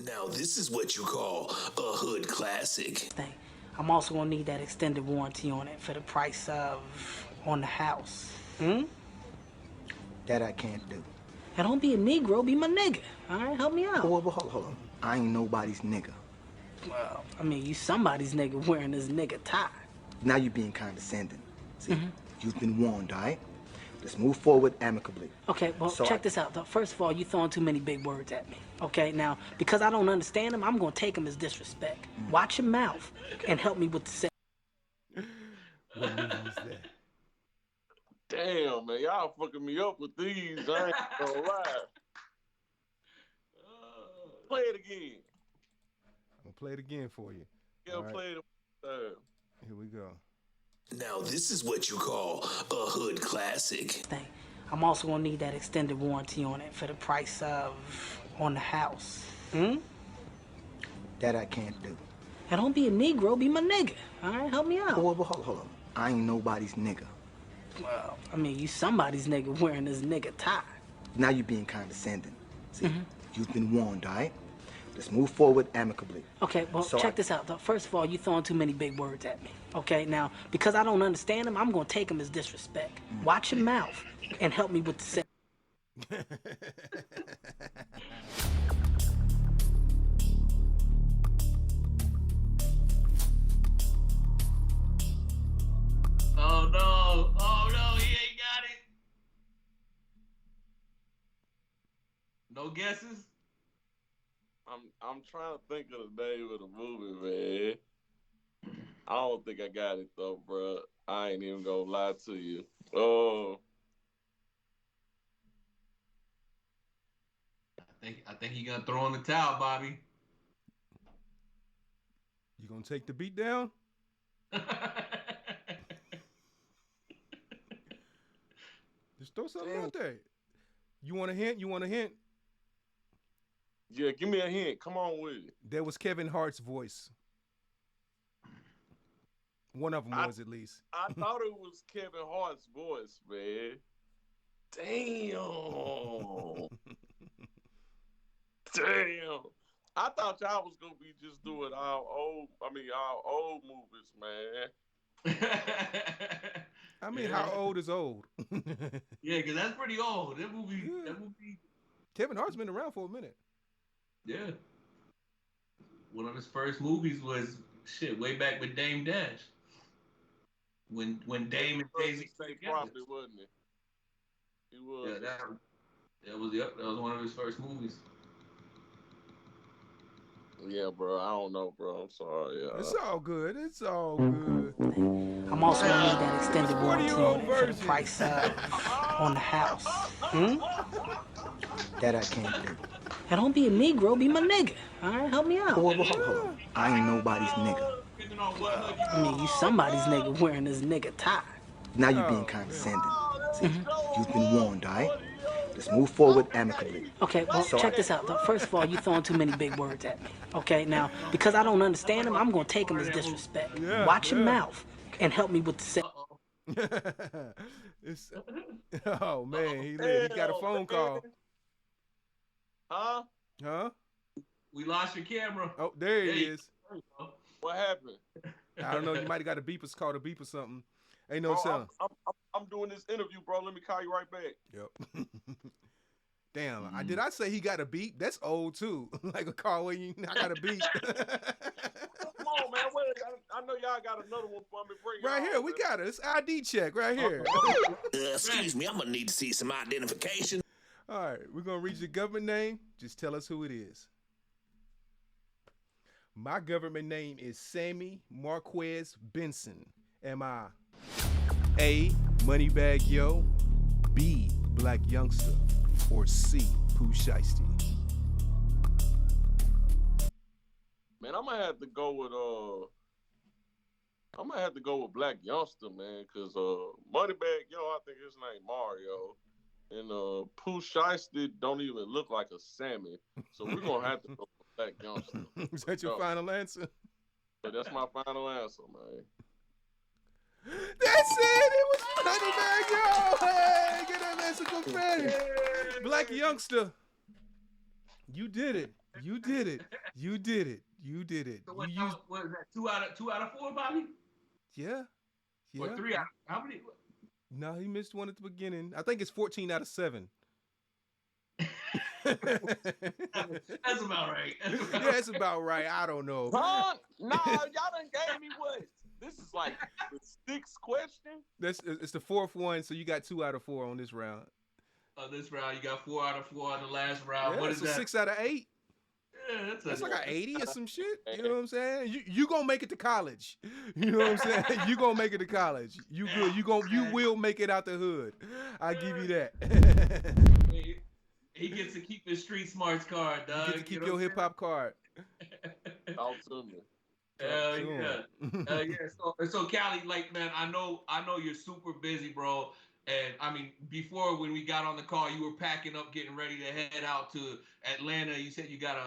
Now this is what you call a hood classic. I'm also gonna need that extended warranty on it for the price of on the house. That I can't do. Now don't be a Negro, be my nigga. All right, help me out. Hold on. I ain't nobody's nigga. Well, I mean, you somebody's nigga wearing this nigga tie. Now you're being condescending. See, you've been warned, all right? Let's move forward amicably. Okay, well, check this out. First of all, you throwing too many big words at me. Okay, now, because I don't understand them, I'm gonna take them as disrespect. Watch your mouth and help me with the What movie is that? Damn, man, y'all fucking me up with these. I ain't gonna lie. Play it again. I'm going to play it again for you. Yeah, right. play it. Here we go. Now this is what you call a hood classic. I'm also gonna need that extended warranty on it for the price of on the house. That I can't do. Now don't be a Negro, be my nigga. All right, help me out. Hold on. I ain't nobody's nigga. Well, I mean, you somebody's nigga wearing this nigga tie. Now you're being condescending. See, you've been warned, all right? Let's move forward amicably. Okay, well, check this out. First of all, you throwing too many big words at me. Okay, now, because I don't understand them, I'm gonna take them as disrespect. Watch your mouth and help me with the Oh no, he ain't got it. No guesses? I'm trying to think of the name of the movie, man. I don't think I got it though, bro. I ain't even gonna lie to you. Oh, I think he gonna throw in the towel, Bobby. You going to take the beat down? Just throw something out there. You want a hint? yeah. Give me a hint. Come on with it. There was Kevin Hart's voice. One of them was, at least. I thought it was Kevin Hart's voice, man. Damn. Damn. I thought y'all was gonna be just doing our old movies, man. I mean, how old is old? Yeah, because that's pretty old. That movie. Kevin Hart's been around for a minute. Yeah. One of his first movies was way back with Dame Dash. When Dame and Jay-Z probably wasn't it? He was. Yeah, that was one of his first movies. Yeah, bro. I don't know, bro. I'm sorry. It's all good. It's all good. I'm also gonna need that extended warranty 40-year-old for the version. price on the house. Hmm? That I can't do. And don't be a Negro, be my nigga. All right, help me out. Hold on. I ain't nobody's nigga. Depending on what hood you I mean, you somebody's nigga wearing this nigga tie. Now you're being Oh, condescending. See, you've been warned, all right? Let's move forward amicably. Okay, well, So check this out. First of all, you throwing too many big words at me. Okay, now, because I don't understand them, I'm gonna take them as disrespect. Yeah, Watch your yeah. mouth and help me with the it's, oh man, he got a phone call. Huh? Huh? We lost your camera. Oh, there he is. What happened? I don't know. You might have got a beep. Called a beep or something. Ain't no Bro, sound. I'm doing this interview, bro. Let me call you right back. Yep. Damn. Did I say he got a beep? That's old too. Like a call where I got a beep. Come on, man. Wait, I know y'all got another one for me. Bring it Right on, here, we man. got it. It's ID check right here. Excuse me, I'm gonna need to see some identification. All right, we're gonna read your government name. Just tell us who it is. My government name is Sammy Marquez Benson. Am I A, Moneybag Yo, B, Black Youngster, or C, Pooh Shiesty? Man, I'm gonna have to go with Black Youngster, man, cause Moneybag Yo, I think his name Mario, and Pooh Shiesty don't even look like a Sammy, so we're gonna have to go with Black Youngster. Is that your final answer? But that's my final answer, man. That's it. It was Moneybag Yo. Hey, get that man some confetti. Black Youngster. You did it. You did it. You did it. You did it. So what is that? Two out of four, Bobby? Yeah. Or 3 out? How many? No, he missed one at the beginning. I think it's 14 out of 7. That's about right. Yeah, it's about right. I don't know. Huh? No, y'all done gave me what? This is like the 6th question. It's the 4th one, so you got 2 out of 4 on this round. On this round, you got 4 out of 4 on the last round. Yeah, What is that? 6 out of 8. Yeah, That's like an 80 or some shit. You know what I'm saying? You gonna make it to college. You know what I'm saying? You gonna make it to college. You good. You will make it out the hood. I give you that. He gets to keep his street smarts card, dog. You get to keep your hip hop card. Talk to me. Hell yeah. So Cali, like, man, I know you're super busy, bro. And I mean, before when we got on the call, you were packing up, getting ready to head out to Atlanta. You said you got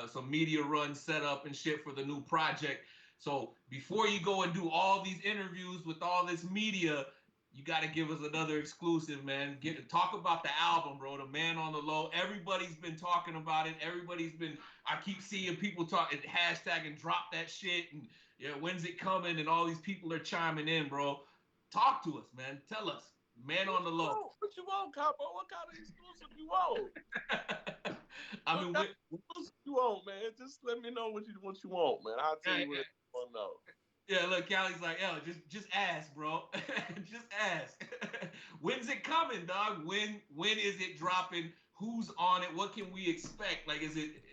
some media run set up and shit for the new project. So before you go and do all these interviews with all this media, you got to give us another exclusive, man. Talk about the album, bro. The Man on the Low. Everybody's been talking about it. I keep seeing people talking, hashtag and drop that shit. And yeah, when's it coming? And all these people are chiming in, bro. Talk to us, man. Tell us. Man on the Low. What you want, Capo? What kind of exclusive you want? I mean, what exclusive you want, man? Just let me know what you want, man. I'll tell you what you want to know. Yeah, look, Callie's like, yo, just ask, bro. Just ask. When's it coming, dog? When is it dropping? Who's on it? What can we expect? Like, is it,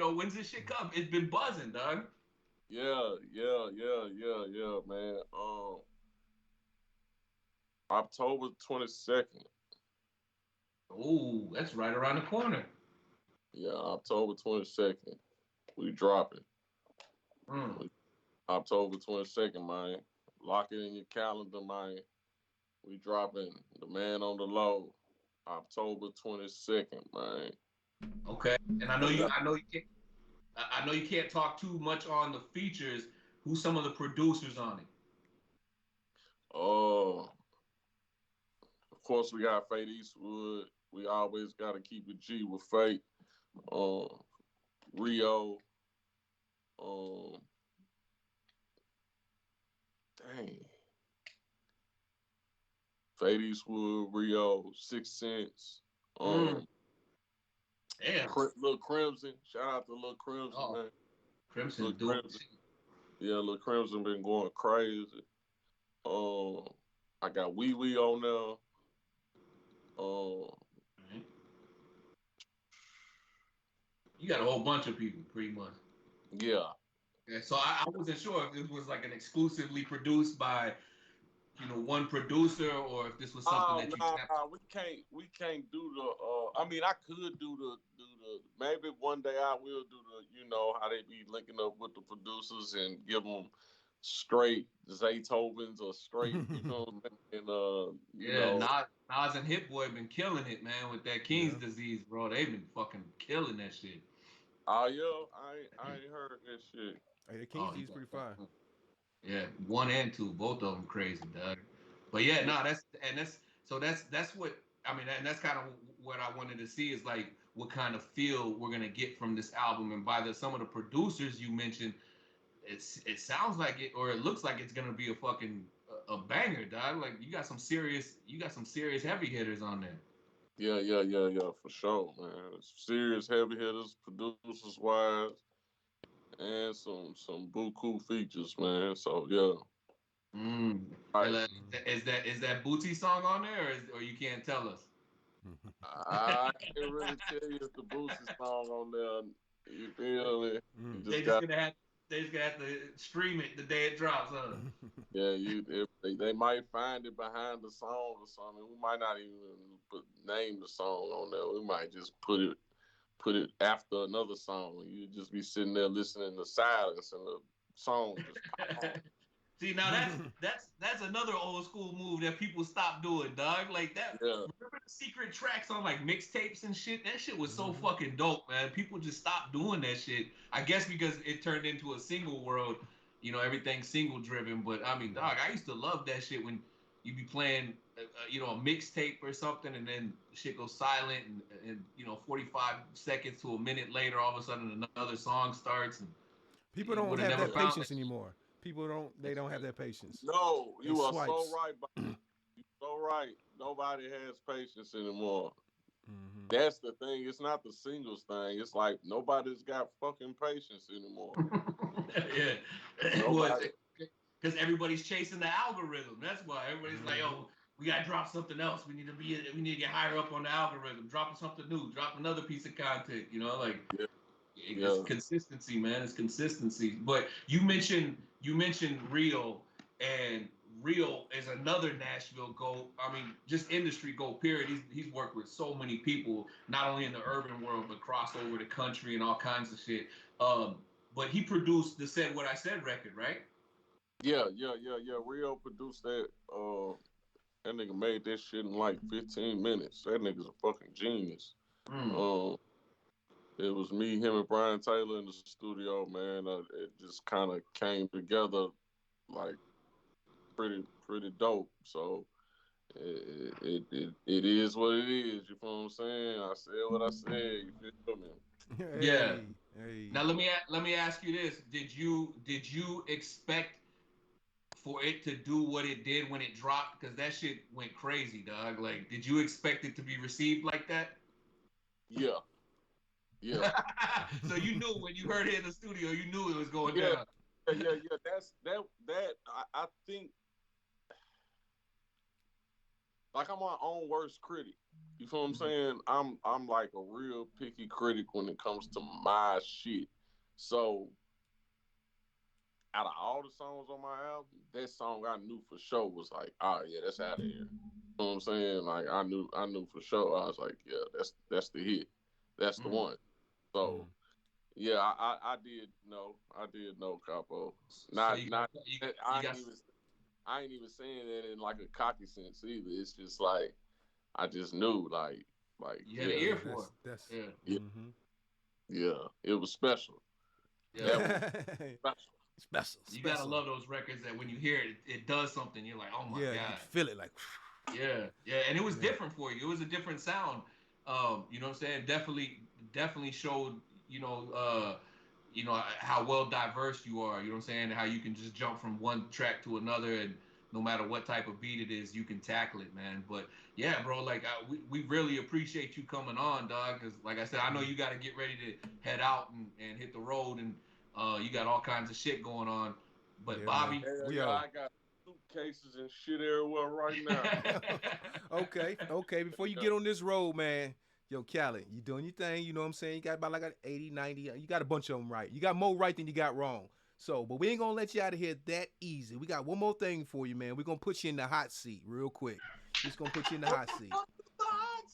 when's this shit come? It's been buzzing, dog. Yeah, man. October 22nd. Ooh, that's right around the corner. Yeah, October 22nd. We dropping. October 22nd, man. Lock it in your calendar, man. We dropping The Man on the Low, October 22nd, man. Okay, and I know you can't talk too much on the features. Who's some of the producers on it? Of course, we got Fate Eastwood. We always got to keep it G with Fate. Rio. Fate Eastwood, Rio, 6 Cents. Lil Crimson. Shout out to Lil Crimson, man. Crimson, Yeah, Lil Crimson been going crazy. I got Wee Wee on there. You got a whole bunch of people, pretty much. Yeah. Yeah, so I wasn't sure if it was like an exclusively produced by, one producer, or if this was something that you tapped. We can't do the. I mean, I could do the. Maybe one day I will do the. You know how they be linking up with the producers and give them straight Zaytovens or straight. You know, and Nas and Hit Boy been killing it, man, with that King's disease, bro. They've been fucking killing that shit. Oh yeah, I ain't heard that shit. Hey, the King's disease pretty fine. Yeah, 1 and 2, both of them crazy, dog. But yeah, no, that's what I mean, and that's kind of what I wanted to see is like what kind of feel we're gonna get from this album. And by some of the producers you mentioned, it sounds like it, or it looks like it's gonna be a fucking a banger, dog. Like you got some serious heavy hitters on there. Yeah, for sure, man. Serious heavy hitters, producers wise, and some buku features, man. So yeah. Right. Is that Booty song on there, or you can't tell us? I can't really tell you if the Boosie song on there. You feel me? They just gonna have to stream it the day it drops, huh? Yeah, they might find it behind the song or something. We might not even name the song on there. We might just put it after another song. You just be sitting there listening to silence and the song just pop on. See, now that's another old school move that people stopped doing, dog. Like that. Yeah. Remember the secret tracks on like mixtapes and shit? That shit was so fucking dope, man. People just stopped doing that shit. I guess because it turned into a single world. Everything's single driven. But I mean, dog, I used to love that shit when you be playing, a mixtape or something, and then shit goes silent, and 45 seconds to a minute later, all of a sudden another song starts. And people don't have that patience anymore. People don't have that patience. No, you are so right. You're so right. Nobody has patience anymore. Mm-hmm. That's the thing. It's not the singles thing. It's like nobody's got fucking patience anymore. Yeah. Because everybody's chasing the algorithm. That's why everybody's like, "Oh, we gotta drop something else. We need to get higher up on the algorithm. Drop something new. Drop another piece of content." Yeah. It's consistency, man. It's consistency. But you mentioned Real, and Real is another Nashville GOAT. I mean, just industry GOAT, period. He's worked with so many people, not only in the urban world, but crossed over the country and all kinds of shit. But he produced the Said What I Said record, right? Yeah. Real produced that. That nigga made that shit in like 15 minutes. That nigga's a fucking genius. It was me, him, and Brian Taylor in the studio, man. It just kind of came together like pretty dope. So it is what it is. You feel what I'm saying? I said what I said. You feel me? Yeah. Hey. Now let me ask you this: Did you expect for it to do what it did when it dropped? Because that shit went crazy, dog. Like, did you expect it to be received like that? Yeah. Yeah. So you knew when you heard it in the studio, you knew it was going down. Yeah. I think, like, I'm my own worst critic. You feel what I'm saying? I'm like a real picky critic when it comes to my shit. So out of all the songs on my album, that song I knew for sure was like, yeah, that's out of here. You know what I'm saying? Like I knew for sure. I was like, yeah, that's the hit. That's the one. So yeah, I did know Capo. I ain't even saying that in like a cocky sense either. It's just like I just knew like you had an ear for it. Yeah, it was special. Yeah, special. You gotta love those records that when you hear it, it does something. You're like, oh my god, you feel it like. Yeah, and it was different for you. It was a different sound. You know what I'm saying? Definitely showed, how well diverse you are. You know what I'm saying? How you can just jump from one track to another, and no matter what type of beat it is, you can tackle it, man. But yeah, bro, like we really appreciate you coming on, dog. Because like I said, I know you got to get ready to head out and hit the road, and you got all kinds of shit going on. But yeah, Bobby, I got suitcases and shit everywhere right now. Okay. Before you get on this road, man, Yo, Callie, you doing your thing. You know what I'm saying? You got about like an 80, 90. You got a bunch of them right. You got more right than you got wrong. So, but we ain't going to let you out of here that easy. We got one more thing for you, man. We're going to put you in the hot seat real quick. We're just going to put you in the hot seat. The hot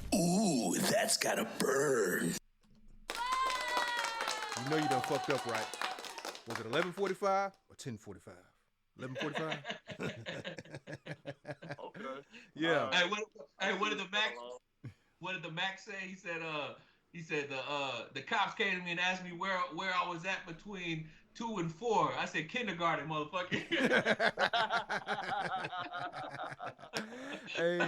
seat, Ooh, that's gotta burn. You know you done fucked up, right? Was it 11:45 or 10:45? 11:45. Okay. Yeah. What did the Mac? What did the Mac say? He said the cops came to me and asked me where I was at between 2 and 4. I said kindergarten, motherfucker. Hey.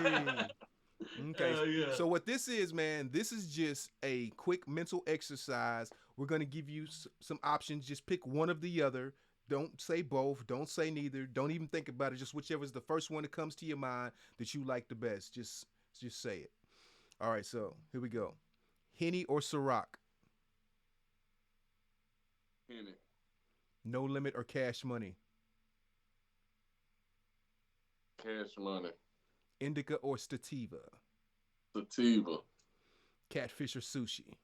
Okay. Yeah. So what this is, man, this is just a quick mental exercise. We're going to give you some options. Just pick one of the other. Don't say both. Don't say neither. Don't even think about it. Just whichever is the first one that comes to your mind that you like the best. Just say it. All right, so here we go. Henny or Ciroc? Henny. No Limit or Cash Money? Cash Money. Indica or Stativa? Sativa. Catfish or sushi?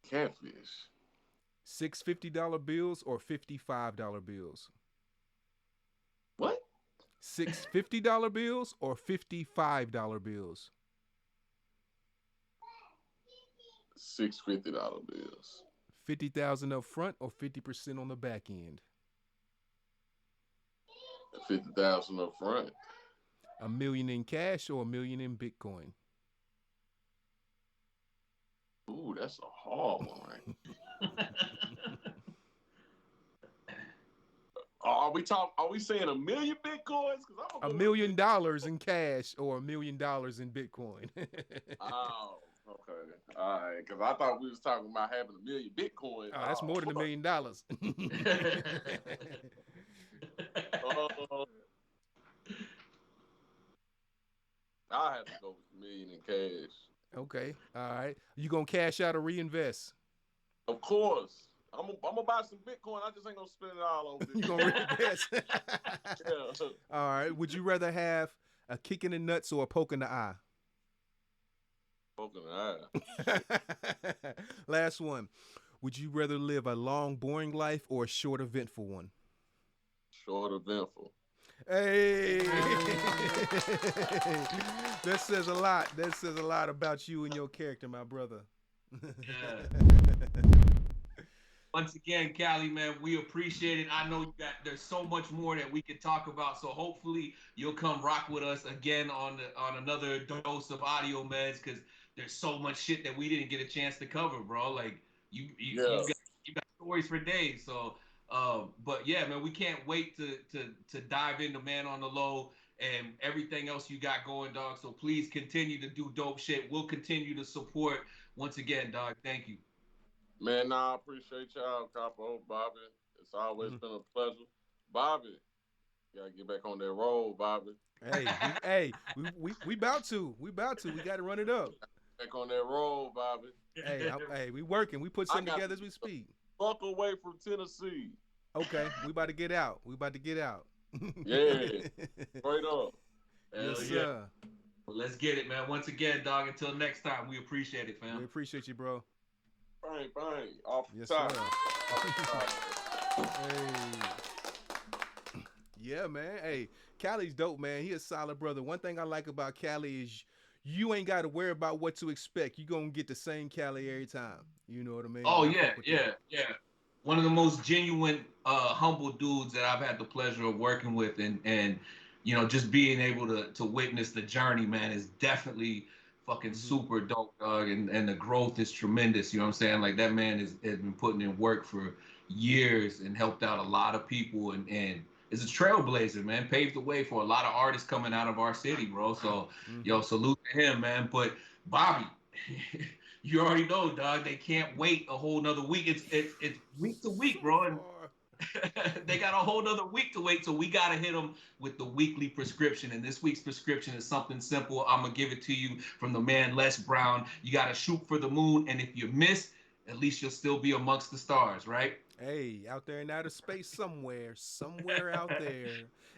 Catfish. $6 $50 bills or $55 bills? What? $6 $50 bills or $55 bills? $6 $50 bills. 50,000 up front or 50% on the back end? 50,000 up front. $1 million in cash or $1 million in Bitcoin? Ooh, that's a hard one, right? Are we saying $1 million Bitcoins? $1 million in cash or $1 million in Bitcoin? Oh, okay. All right. Because I thought we was talking about having $1 million Bitcoins. Oh, that's more than $1 million. I have to go with $1 million in cash. Okay. All right. You gonna cash out or reinvest? Of course. I'm gonna buy some Bitcoin. I just ain't gonna spend it all on Bitcoin. You gonna reinvest? Yeah. All right. Would you rather have a kick in the nuts or a poke in the eye? Poke in the eye. Last one. Would you rather live a long, boring life or a short, eventful one? Short, eventful. Hey, that says a lot. That says a lot about you and your character, my brother. Yeah. Once again, Callie, man, we appreciate it. I know there's so much more that we could talk about. So hopefully you'll come rock with us again on another dose of audio meds, because there's so much shit that we didn't get a chance to cover, bro. Like you got stories for days. So. But yeah, man, we can't wait to dive into Man on the Low and everything else you got going, dog. So please continue to do dope shit. We'll continue to support. Once again, dog, thank you. Man, I appreciate y'all, Capo, Bobby. It's always been a pleasure. Bobby, you gotta get back on that road, Bobby. We about to. We got to run it up. Back on that road, Bobby. Hey, we working. We put something together as we speak. Fuck away from Tennessee. Okay, we about to get out. Yeah, straight up. Yes, sir. Well, let's get it, man. Once again, dog, until next time, we appreciate it, fam. We appreciate you, bro. Bang. Off the Yes, top. sir. Hey. Yeah, man. Hey, Callie's dope, man. He a solid brother. One thing I like about Callie is you ain't got to worry about what to expect. You're going to get the same Callie every time. You know what I mean? Oh, yeah. One of the most genuine, humble dudes that I've had the pleasure of working with, and you know, just being able to witness the journey, man, is definitely fucking super dope, dog. And the growth is tremendous. You know what I'm saying? Like, that man has been putting in work for years and helped out a lot of people, and is a trailblazer, man. Paved the way for a lot of artists coming out of our city, bro. So, yo, salute to him, man. But Bobby, you already know, dog. They can't wait a whole nother week. It's week to week, bro. And they got a whole nother week to wait. So we gotta hit them with the weekly prescription. And this week's prescription is something simple. I'm gonna give it to you from the man Les Brown. You gotta shoot for the moon, and if you miss, at least you'll still be amongst the stars, right? Hey, out there in outer space somewhere out there.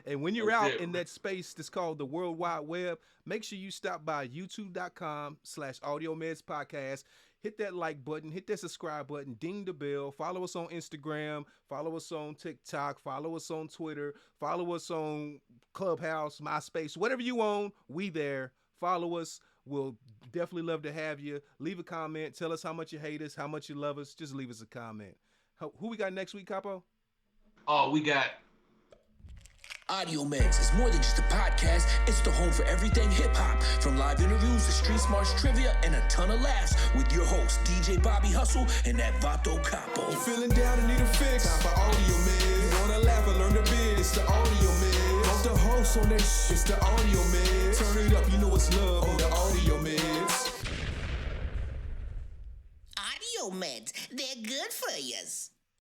And when you're That's out it. in that space that's called the World Wide Web, make sure you stop by youtube.com/AudioMeds Podcast. Hit that like button, hit that subscribe button, ding the bell, follow us on Instagram, follow us on TikTok, follow us on Twitter, follow us on Clubhouse, MySpace, whatever you own, we there. Follow us. We'll definitely love to have you. Leave a comment. Tell us how much you hate us, how much you love us. Just leave us a comment. Who we got next week, Capo? Oh, we got AudioMeds is more than just a podcast. It's the home for everything hip-hop. From live interviews to street smarts trivia and a ton of laughs with your host, DJ Bobby Hustle and that Vato Capo. You feeling down and need a fix? Time for AudioMeds. You wanna laugh and learn the biz? It's the AudioMeds. Want the host on that shit? It's the AudioMeds. Turn it up, you know it's love on the AudioMeds. AudioMeds, they're good for yous.